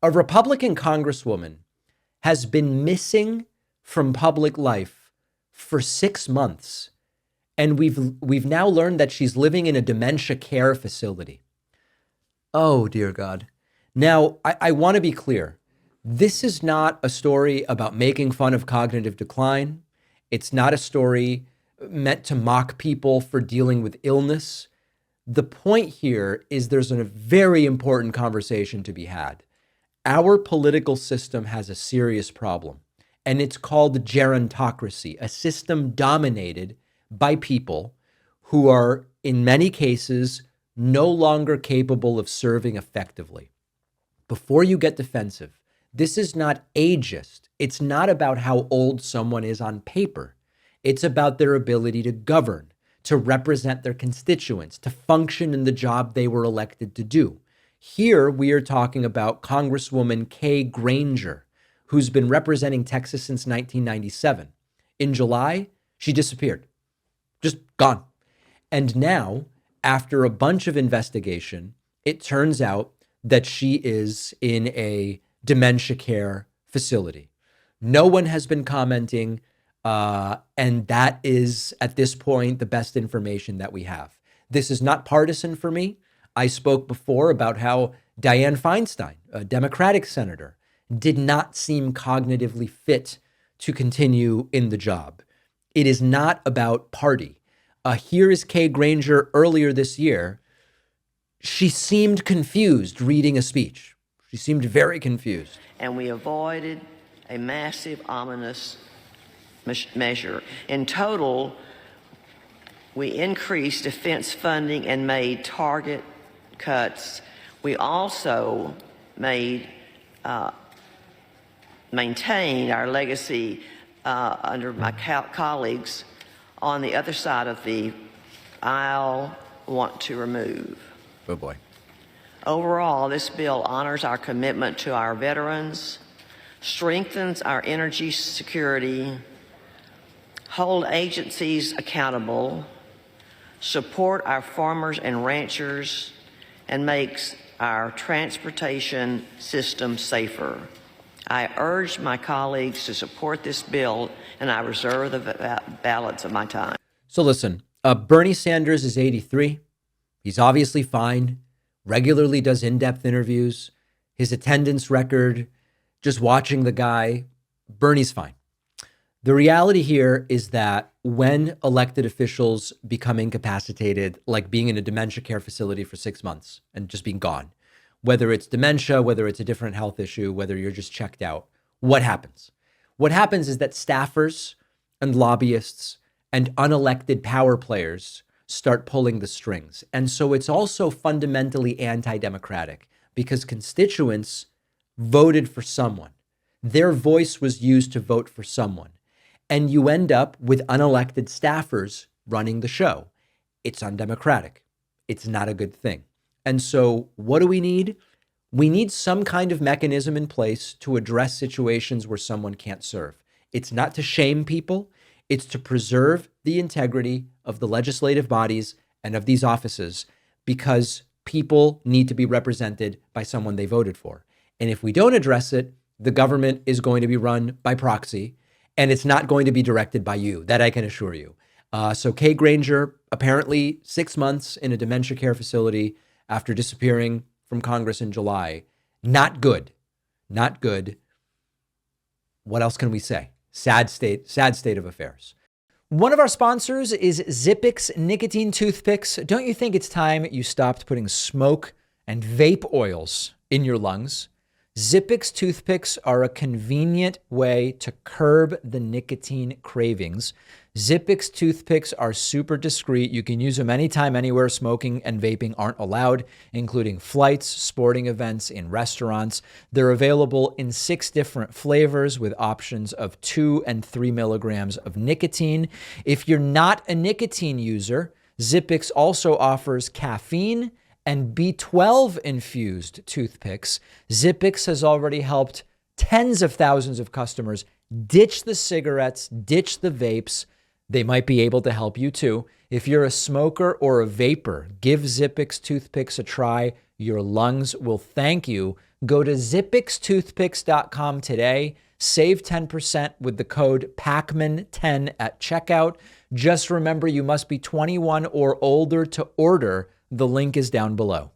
A Republican Congresswoman has been missing from public life for 6 months. And we've now learned that she's living in a dementia care facility. Oh, dear God. Now, I want to be clear. This is not a story about making fun of cognitive decline. It's not a story meant to mock people for dealing with illness. The point here is there's a very important conversation to be had. Our political system has a serious problem, and it's called gerontocracy, a system dominated by people who are, in many cases, no longer capable of serving effectively. Before you get defensive, this is not ageist. It's not about how old someone is on paper. It's about their ability to govern, to represent their constituents, to function in the job they were elected to do. Here, we are talking about Congresswoman Kay Granger, who's been representing Texas since 1997. In July, she disappeared, just gone. And now, after a bunch of investigation, it turns out that she is in a dementia care facility. No one has been commenting, and that is, at this point, the best information that we have. This is not partisan for me. I spoke before about how Dianne Feinstein, a Democratic senator, did not seem cognitively fit to continue in the job. It is not about party. Here is Kay Granger earlier this year. She seemed confused reading a speech. She seemed very confused. And we avoided a massive, ominous measure. In total, we increased defense funding and made target cuts. We also maintained our legacy under my colleagues on the other side of the aisle want to remove. Oh boy. Overall, this bill honors our commitment to our veterans, strengthens our energy security, hold agencies accountable, support our farmers and ranchers, and makes our transportation system safer. I urge my colleagues to support this bill, and I reserve the balance of my time. So listen, Bernie Sanders is 83. He's obviously fine, regularly does in-depth interviews. His attendance record, just watching the guy, Bernie's fine. The reality here is that when elected officials become incapacitated, like being in a dementia care facility for 6 months and just being gone, whether it's dementia, whether it's a different health issue, whether you're just checked out, what happens? What happens is that staffers and lobbyists and unelected power players start pulling the strings. And so it's also fundamentally anti-democratic because constituents voted for someone. Their voice was used to vote for someone. And you end up with unelected staffers running the show. It's undemocratic. It's not a good thing. And so what do we need? We need some kind of mechanism in place to address situations where someone can't serve. It's not to shame people. It's to preserve the integrity of the legislative bodies and of these offices because people need to be represented by someone they voted for. And if we don't address it, the government is going to be run by proxy, and it's not going to be directed by you. That I can assure you. So Kay Granger, apparently 6 months in a dementia care facility after disappearing from Congress in July. Not good. Not good. What else can we say? Sad state of affairs. One of our sponsors is Zippix nicotine toothpicks. Don't you think it's time you stopped putting smoke and vape oils in your lungs? Zippix toothpicks are a convenient way to curb the nicotine cravings. Zippix toothpicks are super discreet. You can use them anytime, anywhere smoking and vaping aren't allowed, including flights, sporting events, in restaurants. They're available in 6 different flavors with options of 2 and 3 milligrams of nicotine. If you're not a nicotine user, Zippix also offers caffeine and B12 infused toothpicks. Zippix has already helped tens of thousands of customers ditch the cigarettes, ditch the vapes. They might be able to help you too. If you're a smoker or a vapor, give Zippix toothpicks a try. Your lungs will thank you. Go to zippixtoothpicks.com today. Save 10% with the code PACMAN10 at checkout. Just remember, you must be 21 or older to order. The link is down below.